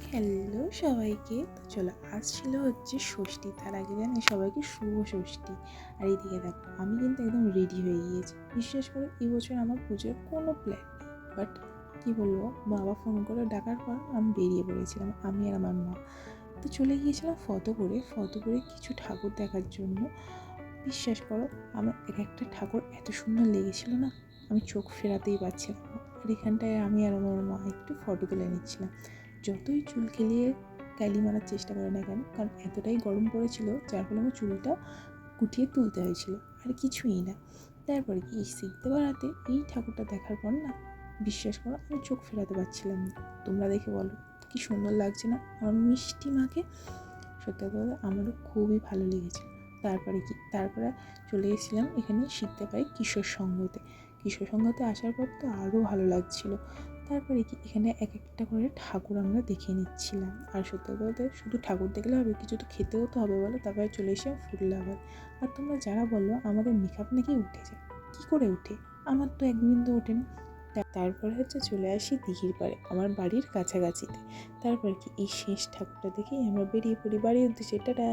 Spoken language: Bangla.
হ্যালো সবাইকে। তো চলো, আজ ছিল হচ্ছে ষষ্ঠী। তার আগে জানি সবাইকে শুভ ষষ্ঠী। আর এইদিকে দেখো, আমি কিন্তু একদম রেডি হয়ে গিয়েছি। বিশ্বাস করো, এবছর আমার পুজোর কোনো প্ল্যান নেই, বাট কী বলবো, বাবা ফোন করে ডাকার পর আমি বেরিয়ে পড়েছিলাম, আমি আর আমার মা। তো চলে গিয়েছিলাম ফতেপুরে কিছু ঠাকুর দেখার জন্য। বিশ্বাস করো, আমার এক একটা ঠাকুর এত সুন্দর লেগেছিল না, আমি চোখ ফেরাতেই পারছিলাম না। আর এখানটায় আমি আর আমার মা একটু ফটো তুলে নিচ্ছিলাম। যতই চুল খেলিয়ে কালি মারার চেষ্টা করে না কেন, কারণ এতটাই গরম পড়েছিল, যার ফলে আমার চুলটা গুটিয়ে তুলতে হয়েছিল, আর কিছুই না। তারপরে কি এই শিখতে পারাতে এই ঠাকুরটা দেখার পর না, বিশ্বাস করো, আমি চোখ ফেরাতে পারছিলাম না। তোমরা দেখে বলো কি সুন্দর লাগছে না আমার মিষ্টি মাকে? সত্যি কথা বলতে আমারও খুবই ভালো লেগেছে। তারপরে চলে এসেছিলাম এখানে শিখতে পাই কিশোর সংঘতে আসার পর তো আরও ভালো লাগছিলো। তারপরে কি এখানে এক একটা করে ঠাকুর আমরা দেখে নিচ্ছিলাম। আর সত্যি বলতে শুধু ঠাকুর দেখলে হবে, কিছু তো খেতেও তো হবে বলো। তারপরে চলে এসে ফুড লাভার। আর তোমরা যারা বললো আমাদের মেকআপ নাকি উঠে যায়, কী করে উঠে? আমার তো এক বিন্দু ওঠে না। তারপরে হচ্ছে চলে আসি দিঘির পাড়ে, আমার বাড়ির কাছাকাছিতে। তারপর কি এই শেষ ঠাকুরটা দেখেই আমরা বেরিয়ে পড়ি বাড়ির উদ্দেশ্যে। টাটা।